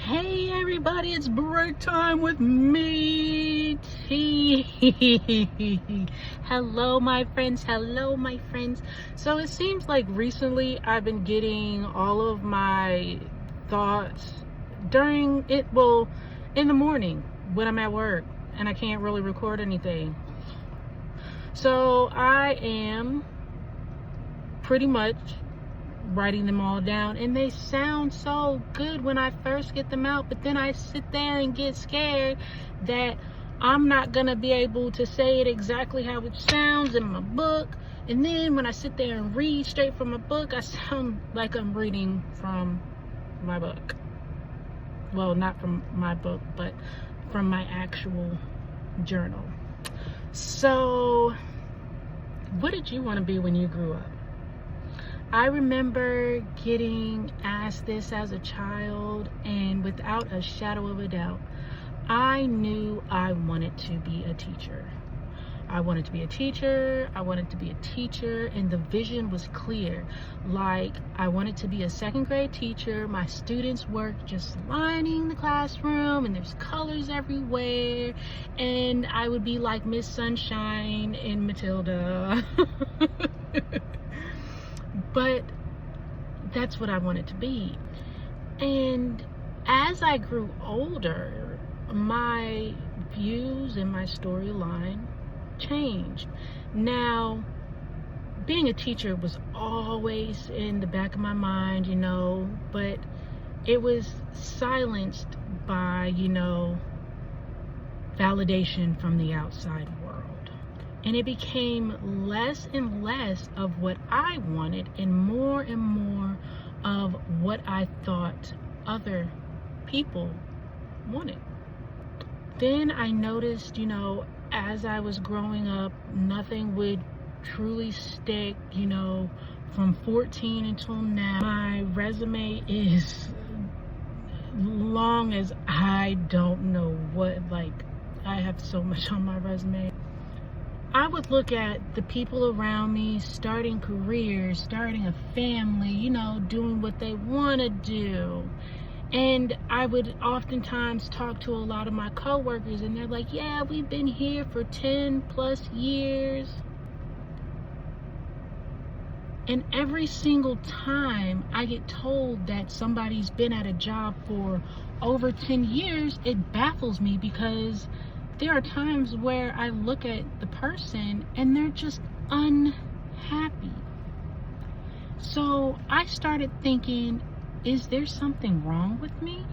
Hey everybody, it's break time with me, T. Hello my friends, hello my friends. So it seems like recently I've been getting all of my thoughts during it, well, in the morning when I'm at work and I can't really record anything. So I am pretty much writing them all down, and they sound so good when I first get them out, but then I sit there and get scared that I'm not gonna be able to say it exactly how it sounds in my book. And then when I sit there and read straight from a book, I sound like I'm reading from my book. Well, not from my book, but from my actual journal. So what did you want to be when you grew up? I remember getting asked this as a child, and without a shadow of a doubt, I knew I wanted to be a teacher. I wanted to be a teacher, and the vision was clear. Like, I wanted to be a second grade teacher, my students' work just lining the classroom, and there's colors everywhere, and I would be like Miss Sunshine in Matilda. But that's what I wanted to be. And as I grew older, my views and my storyline changed. Now, being a teacher was always in the back of my mind, but it was silenced by, validation from the outside world. And it became less and less of what I wanted and more of what I thought other people wanted. Then I noticed, as I was growing up, nothing would truly stick, from 14 until now. My resume is long as I don't know what, I have so much on my resume. I would look at the people around me starting careers, starting a family, doing what they want to do. And I would oftentimes talk to a lot of my coworkers, and they're like, yeah, we've been here for 10 plus years. And every single time I get told that somebody's been at a job for over 10 years, it baffles me, because there are times where I look at the person and they're just unhappy. So I started thinking, is there something wrong with me?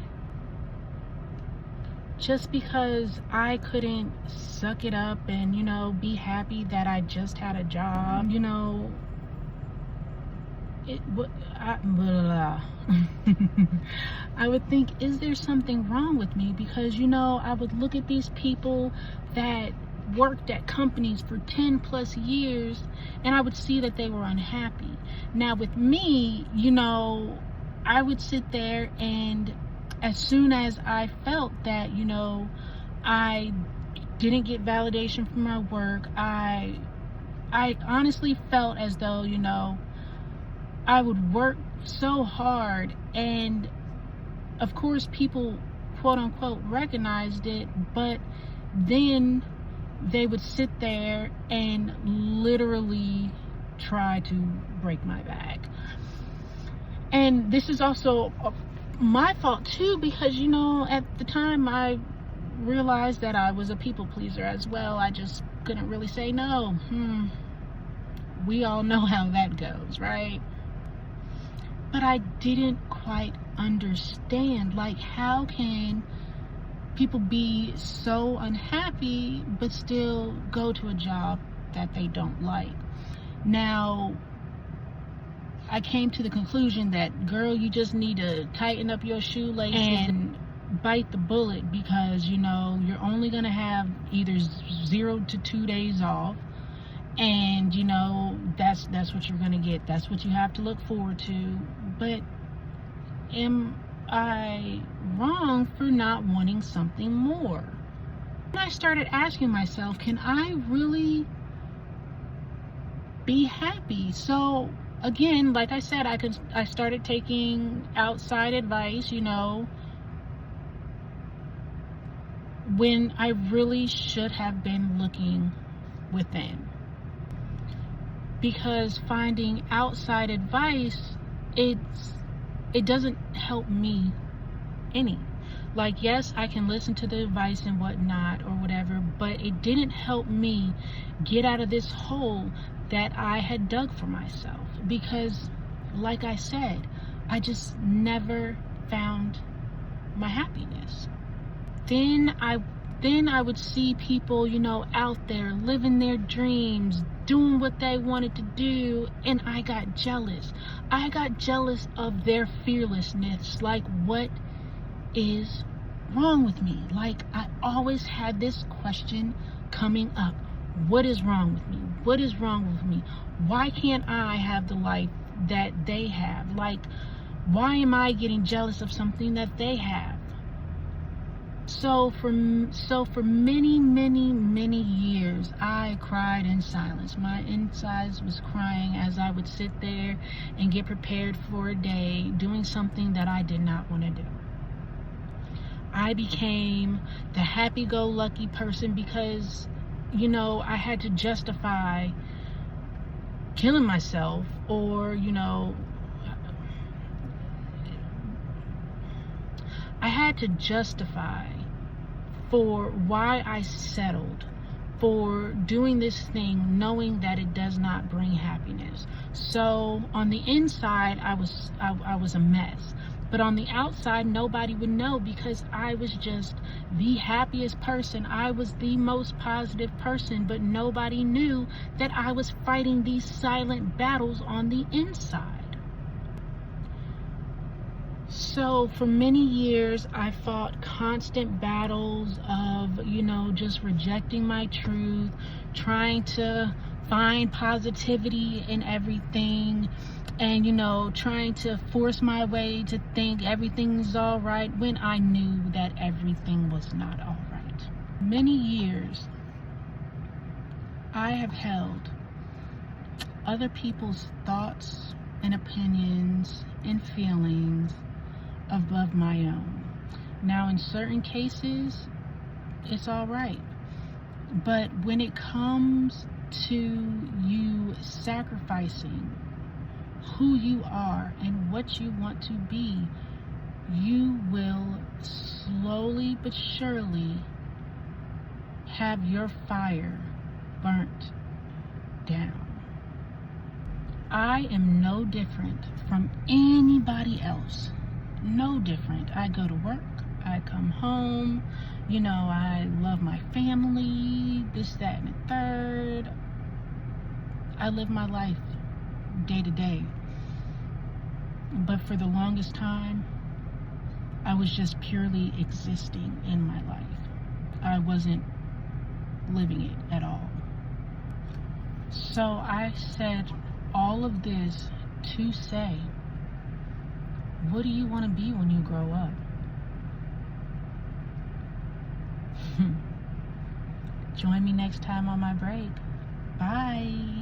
Just because I couldn't suck it up and, be happy that I just had a job, I would think, is there something wrong with me? Because, I would look at these people that worked at companies for 10 plus years, and I would see that they were unhappy. Now with me, I would sit there, and as soon as I felt that, I didn't get validation from my work, I honestly felt as though, I would work so hard, and of course people quote unquote recognized it, but then they would sit there and literally try to break my back. And this is also my fault too, because at the time I realized that I was a people pleaser as well. I just couldn't really say no. We all know how that goes, right? But I didn't quite understand, how can people be so unhappy but still go to a job that they don't like? Now, I came to the conclusion that, girl, you just need to tighten up your shoelaces and bite the bullet, because, you're only going to have either 0 to 2 days off. And that's what you're gonna get. That's what you have to look forward to. But am I wrong for not wanting something more? And I started asking myself, can I really be happy? So again, like I said, I started taking outside advice, when I really should have been looking within. Because finding outside advice, it doesn't help me any. Like, yes, I can listen to the advice and whatnot or whatever, but it didn't help me get out of this hole that I had dug for myself. Because, like I said, I just never found my happiness. Then I would see people, out there living their dreams, doing what they wanted to do, and I got jealous. I got jealous of their fearlessness. Like, what is wrong with me? Like, I always had this question coming up. What is wrong with me? What is wrong with me? Why can't I have the life that they have? Like, why am I getting jealous of something that they have? So for many, many, many years, I cried in silence. My insides was crying as I would sit there and get prepared for a day, doing something that I did not want to do. I became the happy-go-lucky person because, I had to justify killing myself, or, I had to justify for why I settled for doing this thing, knowing that it does not bring happiness. So on the inside, I was a mess. But on the outside, nobody would know, because I was just the happiest person. I was the most positive person, but nobody knew that I was fighting these silent battles on the inside. So for many years, I fought constant battles of, just rejecting my truth, trying to find positivity in everything, and, trying to force my way to think everything's all right when I knew that everything was not all right. Many years, I have held other people's thoughts and opinions and feelings above my own. Now, in certain cases, it's all right. But when it comes to you sacrificing who you are and what you want to be, you will slowly but surely have your fire burnt down. I am no different from anybody else. No different. I go to work, I come home, I love my family, this, that, and the third. I live my life day to day. But for the longest time, I was just purely existing in my life. I wasn't living it at all. So I said all of this to say, what do you want to be when you grow up? Join me next time on my break. Bye.